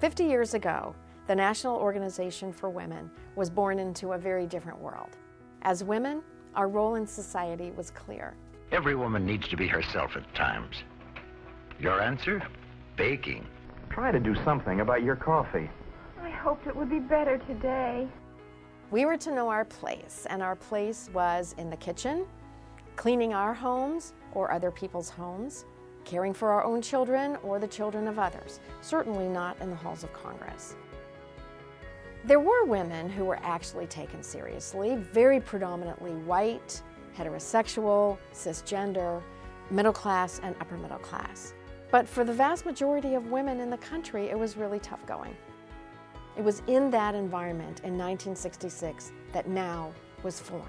50 years ago, the National Organization for Women was born into a very different world. As women, our role in society was clear. Every woman needs to be herself at times. Your answer? Baking. Try to do something about your coffee. I hoped it would be better today. We were to know our place, and our place was in the kitchen, cleaning our homes or other people's homes, caring for our own children or the children of others, certainly not in the halls of Congress. There were women who were actually taken seriously, very predominantly white, heterosexual, cisgender, middle class, and upper middle class. But for the vast majority of women in the country, it was really tough going. It was in that environment in 1966 that NOW was formed.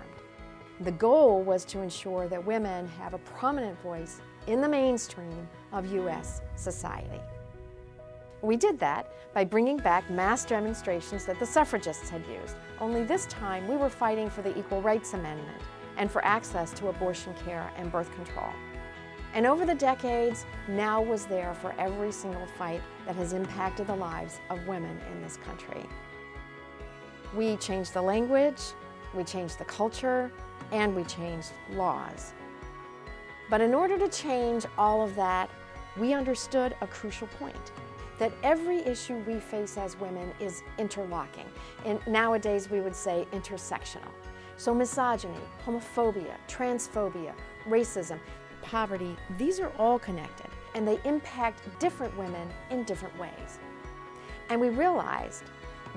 The goal was to ensure that women have a prominent voice in the mainstream of U.S. society. We did that by bringing back mass demonstrations that the suffragists had used, only this time we were fighting for the Equal Rights Amendment and for access to abortion care and birth control. And over the decades, NOW was there for every single fight that has impacted the lives of women in this country. We changed the language, we changed the culture, and we changed laws. But in order to change all of that, we understood a crucial point, that every issue we face as women is interlocking. And nowadays we would say intersectional. So misogyny, homophobia, transphobia, racism, poverty, these are all connected, and they impact different women in different ways. And we realized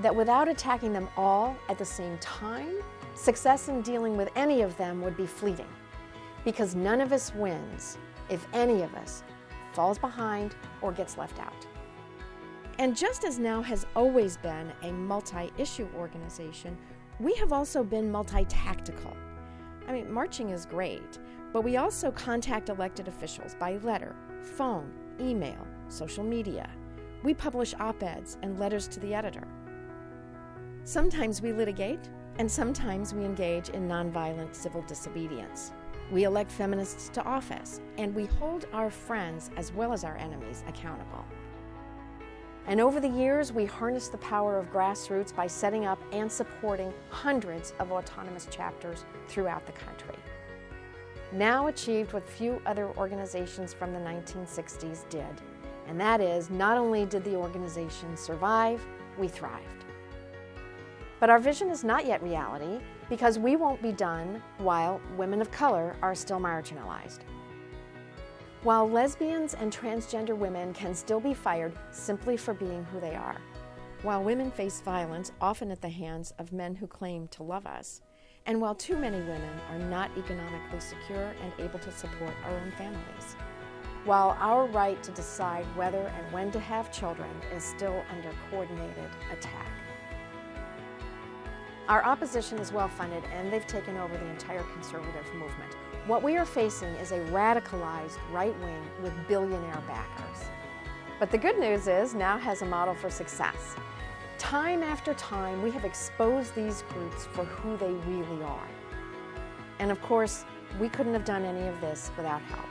that without attacking them all at the same time, success in dealing with any of them would be fleeting, because none of us wins if any of us falls behind or gets left out. And just as NOW has always been a multi-issue organization, we have also been multi-tactical. I mean, marching is great, but we also contact elected officials by letter, phone, email, social media. We publish op-eds and letters to the editor. Sometimes we litigate, and sometimes we engage in nonviolent civil disobedience. We elect feminists to office, and we hold our friends as well as our enemies accountable. And over the years, we harnessed the power of grassroots by setting up and supporting hundreds of autonomous chapters throughout the country. NOW achieved what few other organizations from the 1960s did, and that is, not only did the organization survive, we thrived. But our vision is not yet reality, because we won't be done while women of color are still marginalized. While lesbians and transgender women can still be fired simply for being who they are, while women face violence often at the hands of men who claim to love us, and while too many women are not economically secure and able to support our own families, while our right to decide whether and when to have children is still under coordinated attack. Our opposition is well-funded, and they've taken over the entire conservative movement. What we are facing is a radicalized right wing with billionaire backers. But the good news is NOW has a model for success. Time after time, we have exposed these groups for who they really are. And of course, we couldn't have done any of this without help.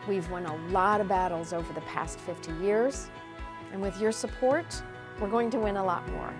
We've won a lot of battles over the past 50 years, and with your support, we're going to win a lot more.